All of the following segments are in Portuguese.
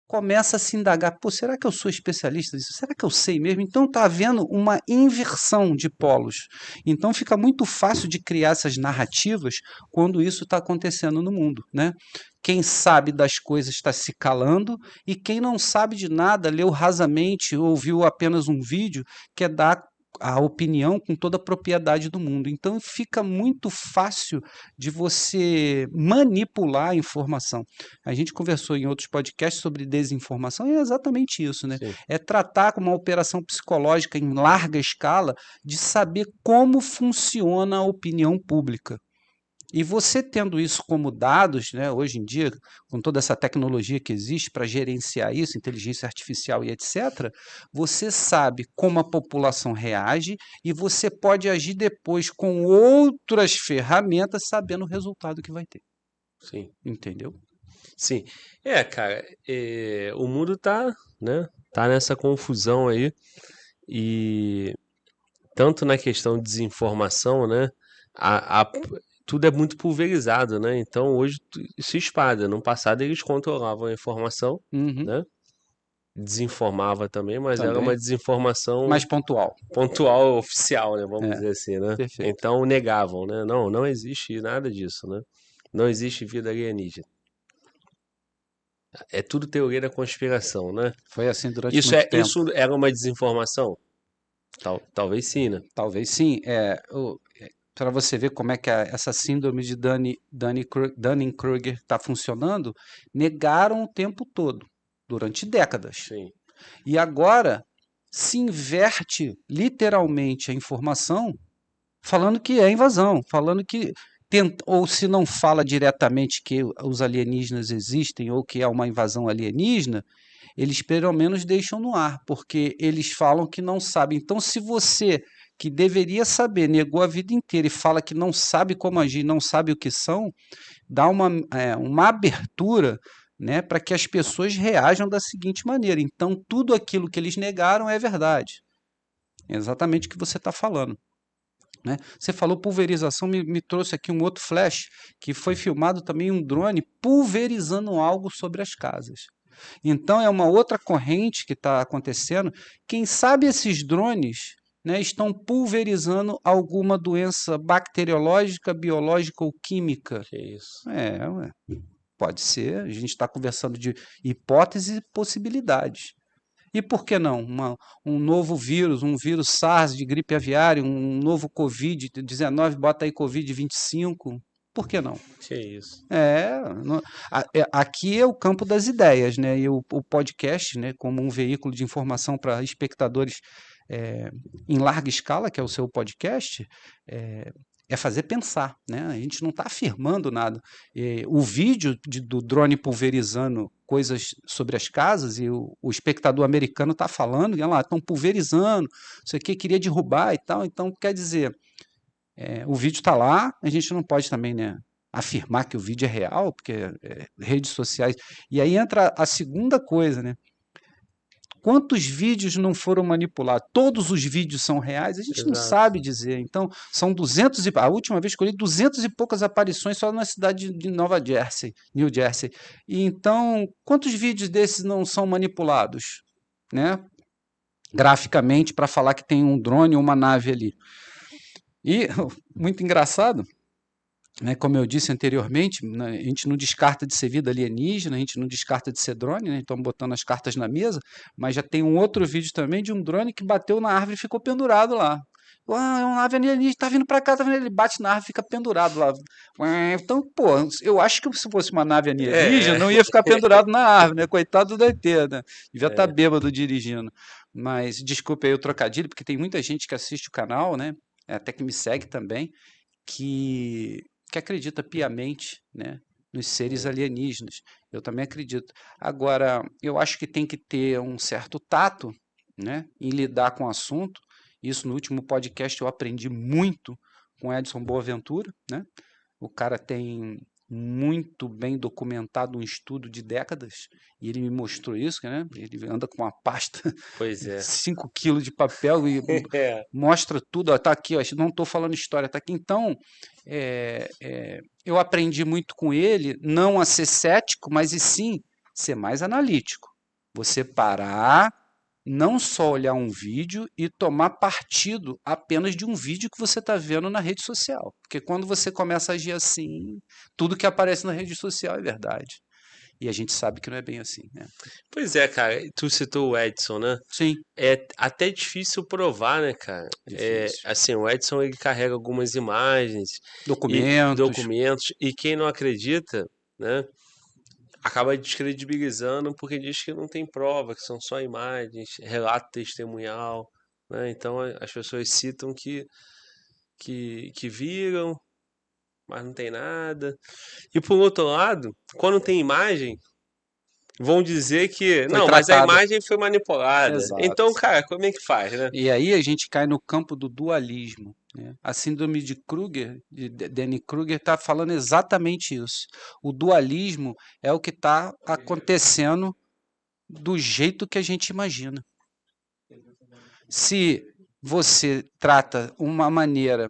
começa a se indagar, pô, será que eu sou especialista nisso? Será que eu sei mesmo? Então está havendo uma inversão de polos. Então fica muito fácil de criar essas narrativas quando isso está acontecendo no mundo, né? Quem sabe das coisas está se calando e quem não sabe de nada, leu rasamente, ouviu apenas um vídeo, quer dar a opinião com toda a propriedade do mundo. Então fica muito fácil de você manipular a informação. A gente conversou em outros podcasts sobre desinformação e é exatamente isso, né? Sim. É tratar com uma operação psicológica em larga escala de saber como funciona a opinião pública. E você tendo isso como dados, né, hoje em dia, com toda essa tecnologia que existe para gerenciar isso, inteligência artificial e etc., você sabe como a população reage e você pode agir depois com outras ferramentas, sabendo o resultado que vai ter. Sim. Entendeu? Sim. Cara, o mundo tá, né? Tá nessa confusão aí. E tanto na questão de desinformação, né? Tudo é muito pulverizado, né? Então hoje se espalha. No passado eles controlavam a informação, Uhum, né? Desinformava também, mas era uma também. desinformação Mais pontual. pontual, oficial, né? Vamos É, dizer assim, né? perfeito. Então negavam, né? Não, não existe nada disso, né? Não existe vida alienígena. É tudo teoria da conspiração, né? Foi assim durante Isso, muito tempo. isso era uma desinformação? Talvez sim, né? Talvez sim. Para você ver como é que essa síndrome de Dunning-Kruger está funcionando, negaram o tempo todo, durante décadas. Sim. E agora se inverte literalmente a informação, falando que é invasão, falando que ou se não fala diretamente que os alienígenas existem ou que é uma invasão alienígena, eles pelo menos deixam no ar, porque eles falam que não sabem. Então, se você que deveria saber, negou a vida inteira e fala que não sabe como agir, não sabe o que são, dá uma abertura, né, para que as pessoas reajam da seguinte maneira. Então, tudo aquilo que eles negaram é verdade. É exatamente o que você está falando. Né? Você falou pulverização, me trouxe aqui um outro flash, que foi filmado também um drone pulverizando algo sobre as casas. Então é uma outra corrente que está acontecendo. Quem sabe esses drones, né, estão pulverizando alguma doença bacteriológica, biológica ou química. Que isso. Ué, pode ser. A gente está conversando de hipóteses e possibilidades. E por que não? Um novo vírus, um vírus SARS de gripe aviária, um novo Covid-19, bota aí Covid-25. Por que não? Que isso. Aqui é o campo das ideias, né? E o podcast, né, como um veículo de informação para espectadores em larga escala, que é o seu podcast, é, é fazer pensar, né? A gente não está afirmando nada. O vídeo do drone pulverizando coisas sobre as casas e o espectador americano está falando, e lá estão pulverizando, isso aqui queria derrubar e tal. Então, quer dizer, o vídeo está lá, a gente não pode também, né, afirmar que o vídeo é real, porque redes sociais. E aí entra a segunda coisa, né? Quantos vídeos não foram manipulados? Todos os vídeos são reais? A gente não Exato. sabe dizer. Então, são 200 e... A última vez que eu li, 200 e poucas aparições só na cidade de Nova Jersey, New Jersey. E então, quantos vídeos desses não são manipulados? Né? Graficamente, para falar que tem um drone ou uma nave ali. E, muito engraçado, né, como eu disse anteriormente, né, a gente não descarta de ser vida alienígena, a gente não descarta de ser drone, né, estamos botando as cartas na mesa, mas já tem um outro vídeo também de um drone que bateu na árvore e ficou pendurado lá. É uma nave alienígena, tá vindo para cá, tá vindo, ele bate na árvore e fica pendurado lá. Então, pô, eu acho que se fosse uma nave alienígena, É, não ia ficar pendurado na árvore, né? Coitado do ET, né? Devia estar é. bêbado dirigindo. Mas, desculpe aí o trocadilho, porque tem muita gente que assiste o canal, né? Até que me segue também, que acredita piamente, né, nos seres É. alienígenas. Eu também acredito. Agora, eu acho que tem que ter um certo tato, né, em lidar com o assunto. Isso no último podcast eu aprendi muito com Edson Boaventura, né? O cara tem muito bem documentado um estudo de décadas e ele me mostrou isso, né? Ele anda com uma pasta Pois é. 5 quilos de papel e É. mostra tudo, ó, tá aqui, ó, não estou falando história, tá aqui. Então, eu aprendi muito com ele, não a ser cético, mas e sim ser mais analítico. Você parar, não só olhar um vídeo e tomar partido apenas de um vídeo que você está vendo na rede social. Porque quando você começa a agir assim, tudo que aparece na rede social é verdade. E a gente sabe que não é bem assim, né? Pois é, cara, tu citou o Edson, né? Sim, É até difícil provar, né, cara? é difícil. Assim, o Edson ele carrega algumas imagens e Documentos, documentos, e quem não acredita, né, acaba descredibilizando porque diz que não tem prova, que são só imagens, relato testemunhal, né? Então as pessoas citam que viram, mas não tem nada. E por outro lado, quando tem imagem, vão dizer que foi não, mas a tratada. imagem foi manipulada. Então, Exato. cara, como é que faz, né? E aí a gente cai no campo do dualismo, né? A síndrome de Kruger, de Danny Kruger, está falando exatamente isso. O dualismo é o que está acontecendo do jeito que a gente imagina. Se você trata uma maneira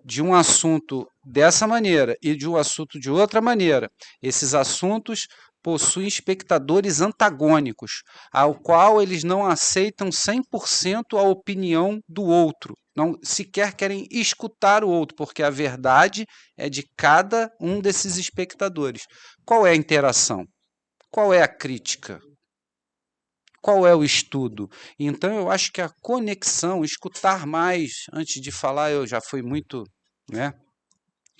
de um assunto dessa maneira e de um assunto de outra maneira, esses assuntos possuem espectadores antagônicos, ao qual eles não aceitam 100% a opinião do outro, não sequer querem escutar o outro, porque a verdade é de cada um desses espectadores. Qual é a interação? Qual é a crítica? Qual é o estudo? Então, eu acho que a conexão, escutar mais antes de falar, eu já fui muito, né,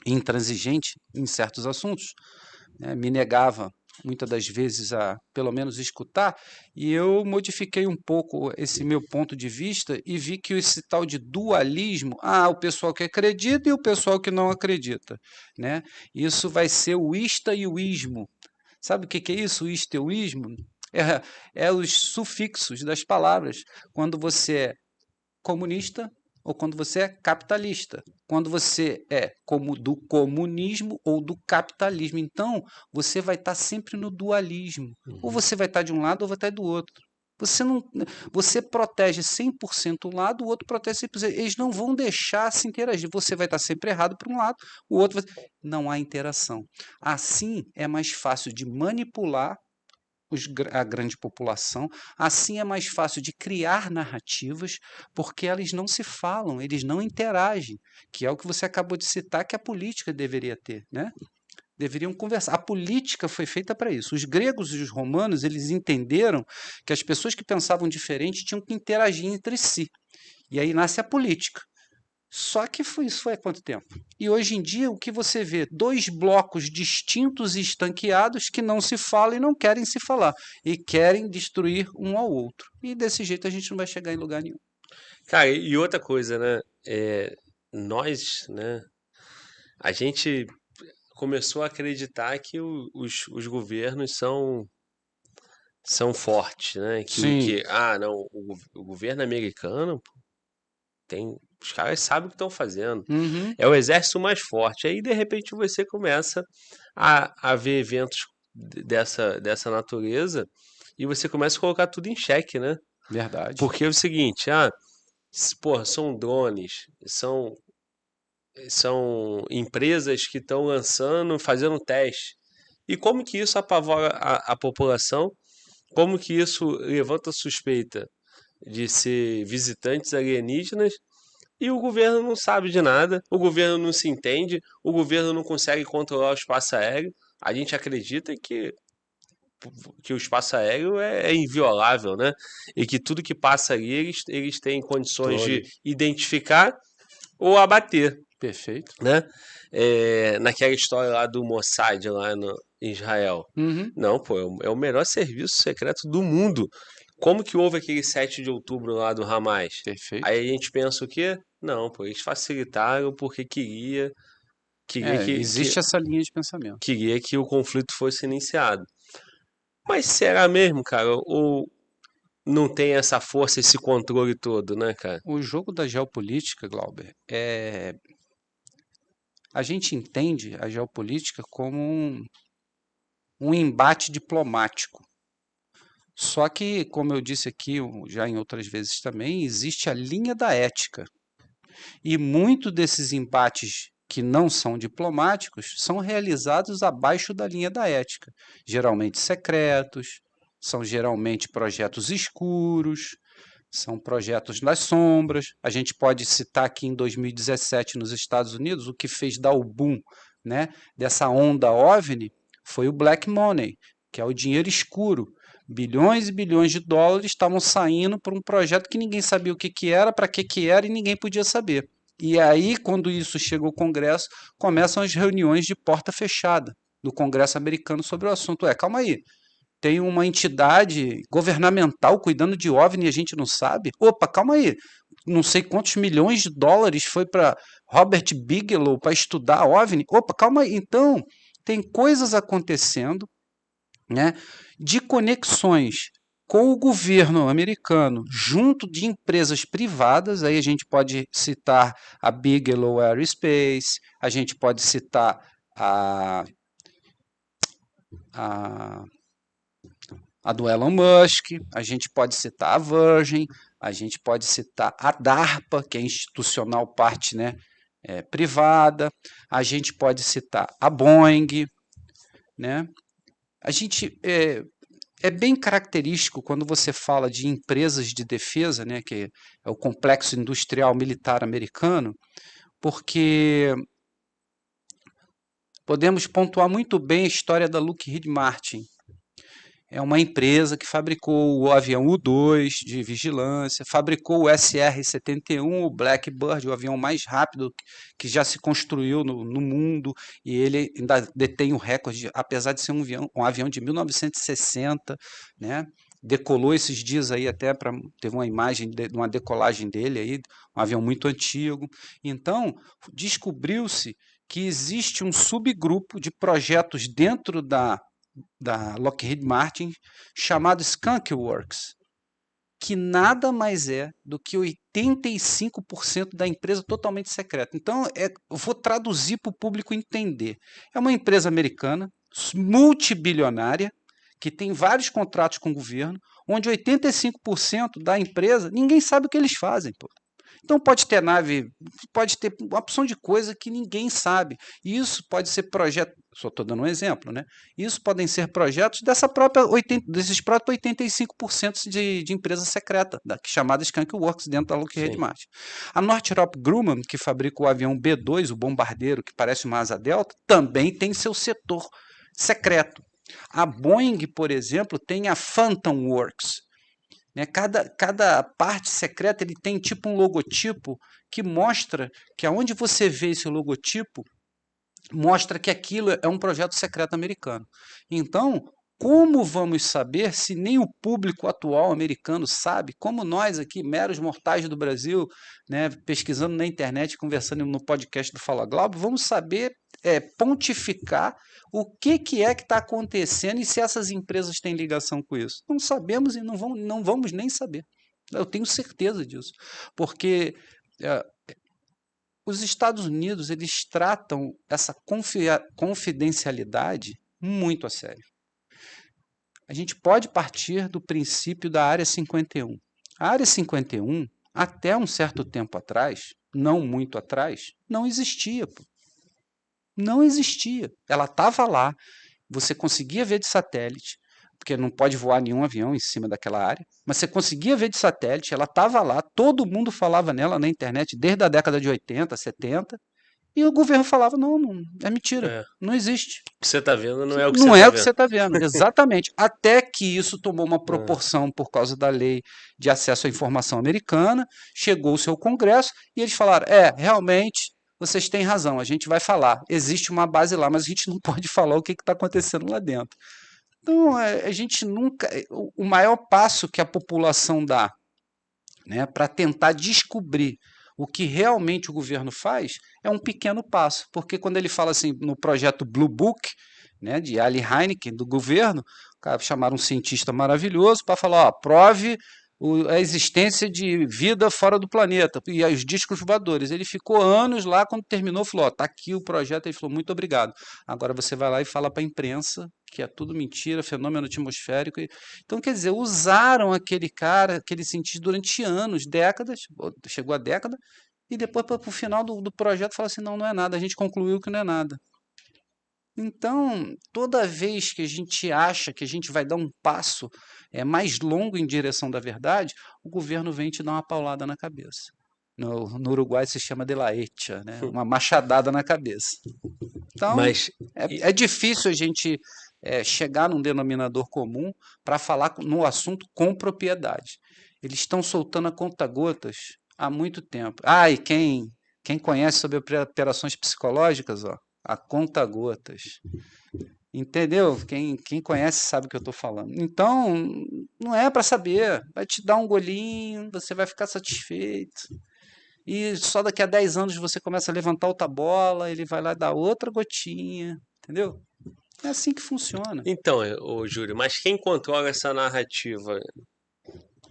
intransigente em certos assuntos, né, me negava muitas das vezes a, pelo menos, escutar, e eu modifiquei um pouco esse meu ponto de vista e vi que esse tal de dualismo, o pessoal que acredita e o pessoal que não acredita, né? Isso vai ser o ista e o ismo. Sabe o que é isso, o ista e o ismo? É os sufixos das palavras. Quando você é comunista ou quando você é capitalista. Quando você é como do comunismo ou do capitalismo. Então, você vai estar sempre no dualismo. Ou Uhum. você vai estar de um lado ou vai estar do outro. Você não, você protege 100% um lado, o outro protege 100%. Eles não vão deixar se interagir. Você vai estar sempre errado para um lado, o outro vai... Não há interação. Assim é mais fácil de manipular a grande população. Assim é mais fácil de criar narrativas, porque elas não se falam, eles não interagem, que é o que você acabou de citar que a política deveria ter, né? Deveriam conversar. A política foi feita para isso. Os gregos e os romanos, eles entenderam que as pessoas que pensavam diferente tinham que interagir entre si. E aí nasce a política. Só que isso foi há quanto tempo? E hoje em dia o que você vê? Dois blocos distintos e estanqueados que não se falam e não querem se falar. E querem destruir um ao outro. E desse jeito a gente não vai chegar em lugar nenhum. Cara, e outra coisa, né? Nós, né? A gente começou a acreditar que os governos são fortes, né? Sim. Não, o governo americano tem. Os caras sabem o que estão fazendo. Uhum. É o exército mais forte. Aí, de repente, você começa a ver eventos dessa natureza e você começa a colocar tudo em xeque, né? Verdade. Porque é o seguinte, porra, são drones, são empresas que estão lançando, fazendo teste. E como que isso apavora a população? Como que isso levanta suspeita de ser visitantes alienígenas? E o governo não sabe de nada, o governo não se entende, o governo não consegue controlar o espaço aéreo. A gente acredita que o espaço aéreo é inviolável, né? E que tudo que passa ali eles têm condições de Controle. identificar ou abater, Perfeito. né? Naquela história lá do Mossad, lá no Israel. Uhum. Não, pô, é o melhor serviço secreto do mundo. Como que houve aquele 7 de outubro lá do Hamas? Aí Perfeito. a gente pensa o quê? Não, pô, eles facilitaram porque queria Existe essa linha de pensamento. queria que o conflito fosse iniciado. Mas será mesmo, cara? Ou não tem essa força, esse controle todo, né, cara? O jogo da geopolítica, Glauber, a gente entende a geopolítica como um embate diplomático. Só que, como eu disse aqui já em outras vezes também, existe a linha da ética. E muitos desses embates que não são diplomáticos são realizados abaixo da linha da ética, geralmente secretos, são geralmente projetos escuros, são projetos nas sombras. A gente pode citar aqui em 2017 nos Estados Unidos, o que fez dar o boom, né, dessa onda OVNI foi o black money, que é o dinheiro escuro. Bilhões e bilhões de dólares estavam saindo por um projeto que ninguém sabia o que, que era, para que era e ninguém podia saber. E aí, quando isso chega ao Congresso, começam as reuniões de porta fechada do Congresso americano sobre o assunto. Calma aí, tem uma entidade governamental cuidando de OVNI e a gente não sabe? Opa, calma aí, não sei quantos milhões de dólares foi para Robert Bigelow para estudar OVNI? Opa, calma aí, então tem coisas acontecendo, né, de conexões com o governo americano junto de empresas privadas. Aí a gente pode citar a Bigelow Aerospace, a gente pode citar a, a do Elon Musk, a gente pode citar a Virgin, a gente pode citar a DARPA, que é institucional parte, né, privada, a gente pode citar a Boeing, né? A gente é bem característico quando você fala de empresas de defesa, né, que é o complexo industrial militar americano, porque podemos pontuar muito bem a história da Lockheed Martin. É uma empresa que fabricou o avião U-2 de vigilância, fabricou o SR-71, o Blackbird, o avião mais rápido que já se construiu no mundo, e ele ainda detém o recorde, apesar de ser um avião de 1960, né? Decolou esses dias aí até teve uma imagem de uma decolagem dele aí, um avião muito antigo. Então, descobriu-se que existe um subgrupo de projetos dentro da Lockheed Martin, chamado Skunk Works, que nada mais é do que 85% da empresa totalmente secreta. Então, eu vou traduzir para o público entender. É uma empresa americana, multibilionária, que tem vários contratos com o governo, onde 85% da empresa, ninguém sabe o que eles fazem. Pô. Então pode ter nave, pode ter uma opção de coisa que ninguém sabe. E isso pode ser projeto, só estou dando um exemplo, né? Isso podem ser projetos desses próprios 85% de empresa secreta, chamada Skunk Works, dentro da Lockheed Martin. A Northrop Grumman, que fabrica o avião B-2, o bombardeiro, que parece uma asa delta, também tem seu setor secreto. A Boeing, por exemplo, tem a Phantom Works. Né? Cada parte secreta ele tem tipo um logotipo que mostra que aonde você vê esse logotipo, mostra que aquilo é um projeto secreto americano. Então, como vamos saber se nem o público atual americano sabe? Como nós aqui, meros mortais do Brasil, né, pesquisando na internet, conversando no podcast do Fala Glauber, vamos saber pontificar o que é que está acontecendo e se essas empresas têm ligação com isso. Não sabemos e não vamos nem saber. Eu tenho certeza disso. Porque os Estados Unidos eles tratam essa confidencialidade muito a sério. A gente pode partir do princípio da Área 51. A Área 51, até um certo tempo atrás, não muito atrás, não existia. Pô. Não existia. Ela estava lá, você conseguia ver de satélite, porque não pode voar nenhum avião em cima daquela área, mas você conseguia ver de satélite, ela estava lá, todo mundo falava nela na internet desde a década de 80, 70, e o governo falava, não é mentira, não existe. O que você está vendo não é o que não você é está o que você está vendo, exatamente. Até que isso tomou uma proporção por causa da lei de acesso à informação americana, chegou-se ao Congresso e eles falaram, realmente, vocês têm razão, a gente vai falar, existe uma base lá, mas a gente não pode falar o que está acontecendo lá dentro. Então, a gente nunca... O maior passo que a população dá, né, para tentar descobrir o que realmente o governo faz é um pequeno passo, porque quando ele fala assim no projeto Blue Book, né, de Ali Heineken, do governo, chamaram um cientista maravilhoso para falar, prove a existência de vida fora do planeta, e os discos voadores. Ele ficou anos lá, quando terminou, falou, tá aqui o projeto, ele falou, muito obrigado. Agora você vai lá e fala para a imprensa que é tudo mentira, fenômeno atmosférico. Então, quer dizer, usaram aquele cara, aquele cientista durante anos, décadas, chegou a década, e depois, para o final do projeto, fala assim, não é nada, a gente concluiu que não é nada. Então, toda vez que a gente acha que a gente vai dar um passo mais longo em direção da verdade, o governo vem te dar uma paulada na cabeça. No Uruguai se chama de la hecha, né? Uma machadada na cabeça. Então, Mas, é difícil a gente chegar num denominador comum para falar no assunto com propriedade. Eles estão soltando a conta-gotas há muito tempo. Ah, e quem conhece sobre operações psicológicas, ó, a conta-gotas. Entendeu? Quem conhece sabe o que eu estou falando. Então, não é para saber. Vai te dar um golinho, você vai ficar satisfeito. E só daqui a 10 anos você começa a levantar outra bola, ele vai lá dar outra gotinha. Entendeu? É assim que funciona. então, ô Júlio, mas quem controla essa narrativa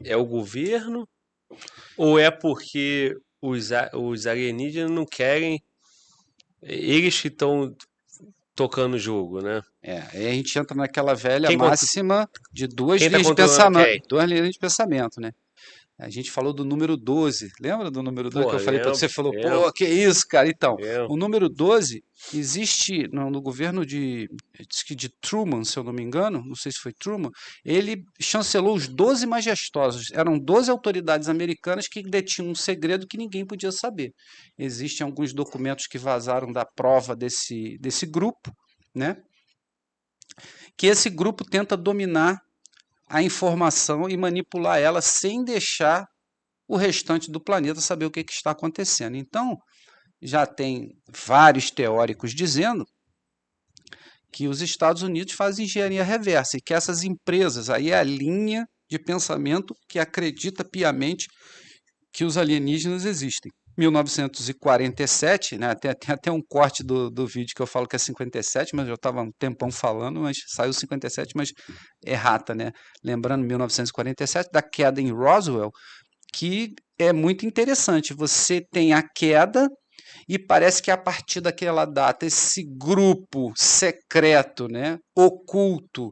é o governo ou é porque os alienígenas não querem, eles que estão tocando o jogo, né? Aí a gente entra naquela velha Quem, contro- máxima de duas quem tá linhas de controlando pensamento, quem? duas linhas de pensamento, né? A gente falou do número 12. Lembra do número 12 que Porra, eu falei para lembro, você? Falou, lembro, pô, que isso, cara? Então, lembro. o número 12 existe no governo diz que de Truman, se eu não me engano, não sei se foi Truman, ele chancelou os 12 majestosos. Eram 12 autoridades americanas que detinham um segredo que ninguém podia saber. Existem alguns documentos que vazaram da prova desse grupo, né? Que esse grupo tenta dominar a informação e manipular ela sem deixar o restante do planeta saber o que está acontecendo. Então, já tem vários teóricos dizendo que os Estados Unidos fazem engenharia reversa e que essas empresas, aí é a linha de pensamento que acredita piamente que os alienígenas existem. 1947, né, tem até um corte do vídeo que eu falo que é 57, mas eu estava um tempão falando, mas saiu 57, mas errata, né? Lembrando 1947, da queda em Roswell, que é muito interessante. Você tem a queda e parece que a partir daquela data esse grupo secreto, né, oculto,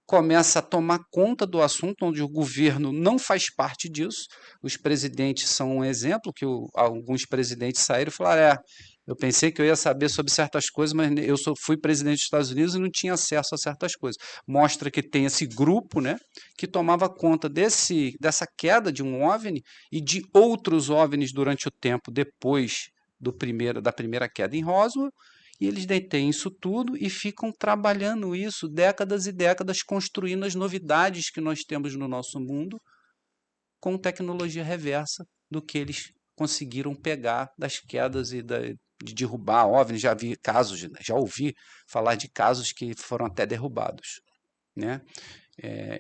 começa a tomar conta do assunto, onde o governo não faz parte disso. Os presidentes são um exemplo, que alguns presidentes saíram e falaram, eu pensei que eu ia saber sobre certas coisas, mas eu fui presidente dos Estados Unidos e não tinha acesso a certas coisas. Mostra que tem esse grupo, né, que tomava conta dessa queda de um OVNI e de outros OVNIs durante o tempo depois da primeira queda em Roswell, e eles detêm isso tudo e ficam trabalhando isso décadas e décadas, construindo as novidades que nós temos no nosso mundo com tecnologia reversa do que eles conseguiram pegar das quedas de derrubar OVNIs. Já vi casos, já ouvi falar de casos que foram até derrubados, né?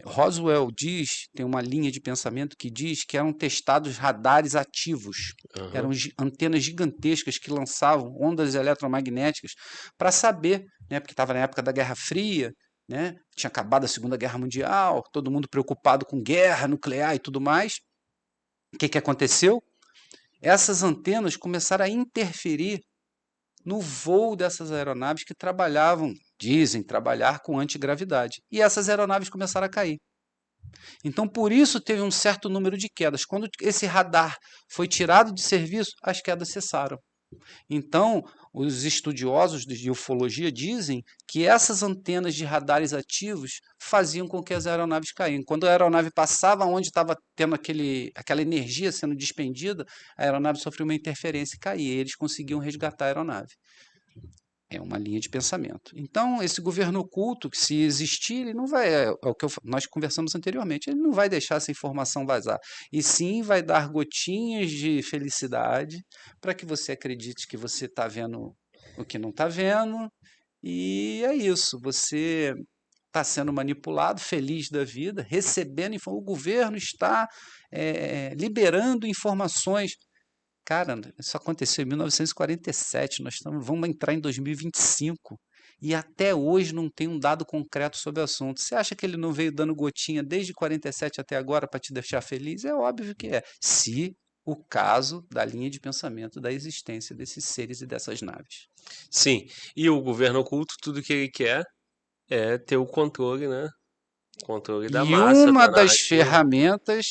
Roswell tem uma linha de pensamento que diz que eram testados radares ativos, eram antenas gigantescas que lançavam ondas eletromagnéticas para saber, né, porque estava na época da Guerra Fria, né, tinha acabado a Segunda Guerra Mundial, todo mundo preocupado com guerra nuclear e tudo mais. O que aconteceu? Essas antenas começaram a interferir no voo dessas aeronaves que dizem trabalhar com antigravidade. E essas aeronaves começaram a cair. Então, por isso teve um certo número de quedas. Quando esse radar foi tirado de serviço, as quedas cessaram. Então, os estudiosos de ufologia dizem que essas antenas de radares ativos faziam com que as aeronaves caíssem. Quando a aeronave passava onde estava tendo aquela energia sendo despendida, a aeronave sofreu uma interferência e caía. E eles conseguiam resgatar a aeronave. É uma linha de pensamento. Então, esse governo oculto, que se existir, ele não vai, é o que nós conversamos anteriormente, ele não vai deixar essa informação vazar. E sim vai dar gotinhas de felicidade para que você acredite que você está vendo o que não está vendo. E é isso, você está sendo manipulado, feliz da vida, recebendo informações. O governo está liberando informações. Cara, isso aconteceu em 1947, vamos entrar em 2025 e até hoje não tem um dado concreto sobre o assunto. Você acha que ele não veio dando gotinha desde 47 até agora para te deixar feliz? É óbvio que é, se o caso da linha de pensamento da existência desses seres e dessas naves. Sim, e o governo oculto, tudo que ele quer é ter o controle, né? Controle da E massa, uma da das narrativa. ferramentas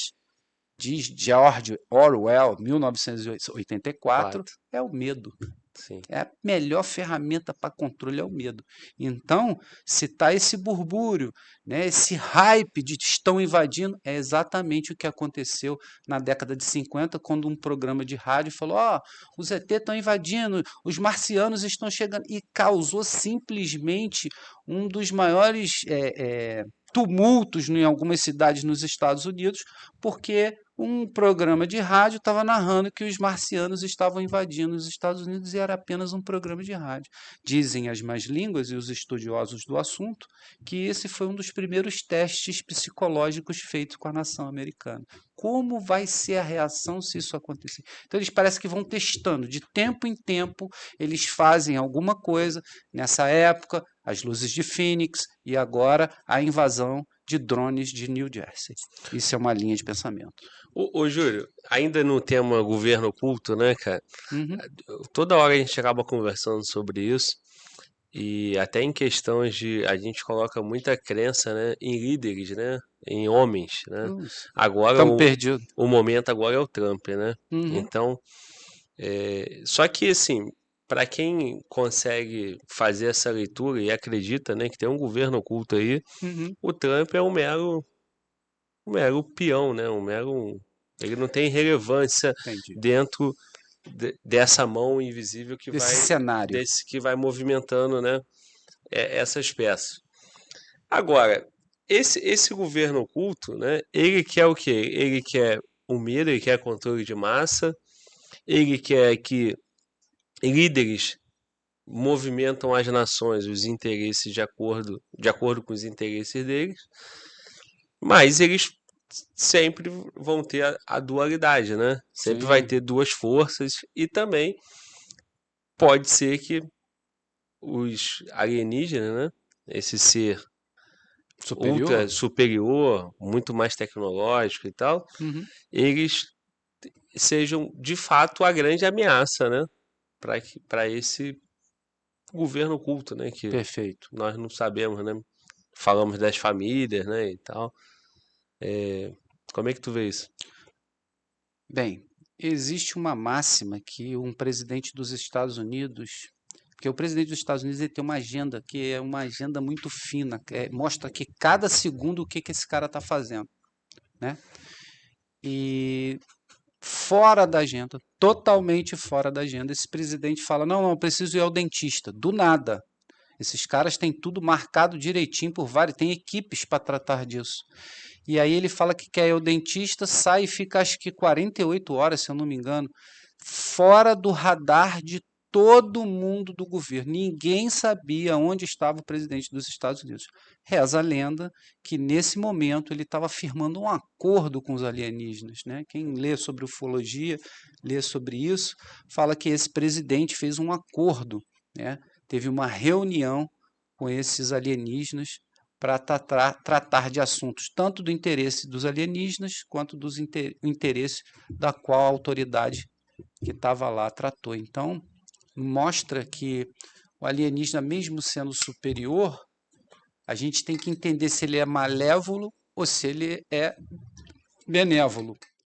de George Orwell, 1984, Quatro. é o medo. Sim. A melhor ferramenta para controle é o medo. Então, se está esse burbúrio, né, esse hype de estão invadindo, é exatamente o que aconteceu na década de 50, quando um programa de rádio falou: ó, os ET estão invadindo, os marcianos estão chegando, e causou simplesmente um dos maiores tumultos em algumas cidades nos Estados Unidos, porque um programa de rádio estava narrando que os marcianos estavam invadindo os Estados Unidos e era apenas um programa de rádio. Dizem as más línguas e os estudiosos do assunto que esse foi um dos primeiros testes psicológicos feitos com a nação americana. Como vai ser a reação se isso acontecer? Então eles parecem que vão testando, de tempo em tempo eles fazem alguma coisa. Nessa época, as luzes de Phoenix e agora a invasão de drones de New Jersey. Isso é uma linha de pensamento. Ô, Júlio, ainda no tema governo oculto, né, cara? Uhum. Toda hora a gente acaba conversando sobre isso e até em questões de a gente coloca muita crença, né, em líderes, né, em homens, né? Agora Estamos perdidos. o momento agora é o Trump, né? Uhum. Então, só que assim, para quem consegue fazer essa leitura e acredita, né, que tem um governo oculto aí, Uhum. o Trump é um mero peão, né? Ele não tem relevância Entendi. dentro dessa mão invisível Desse cenário. que vai movimentando, né, essas peças. Agora, esse governo oculto, né, ele quer o quê? Ele quer o medo, ele quer controle de massa, ele quer que líderes movimentam as nações, os interesses de acordo com os interesses deles, mas eles sempre vão ter a dualidade, né? Sempre vai Sim. ter duas forças e também pode ser que os alienígenas, né? Esse ser Superior? ultra superior, muito mais tecnológico e tal, Uhum. eles sejam de fato a grande ameaça, né? Para esse governo oculto, né? Que Perfeito. nós não sabemos, né? Falamos das famílias, né? E tal. Como é que tu vê isso? Bem, existe uma máxima que um presidente dos Estados Unidos, porque o presidente dos Estados Unidos ele tem uma agenda que é uma agenda muito fina, mostra que cada segundo o que esse cara está fazendo, né? E fora da agenda, totalmente fora da agenda, esse presidente fala: não, eu preciso ir ao dentista, do nada. Esses caras têm tudo marcado direitinho por vários, tem equipes para tratar disso. E aí ele fala que quer ir ao dentista, sai e fica acho que 48 horas, se eu não me engano, fora do radar de todo mundo do governo. Ninguém sabia onde estava o presidente dos Estados Unidos. Reza a lenda que nesse momento ele estava firmando um acordo com os alienígenas, né? Quem lê sobre ufologia, lê sobre isso, fala que esse presidente fez um acordo, né? Teve uma reunião com esses alienígenas para tratar de assuntos tanto do interesse dos alienígenas quanto dos interesse da qual a autoridade que estava lá tratou. Então, mostra que o alienígena, mesmo sendo superior, a gente tem que entender se ele é malévolo ou se ele é benévolo.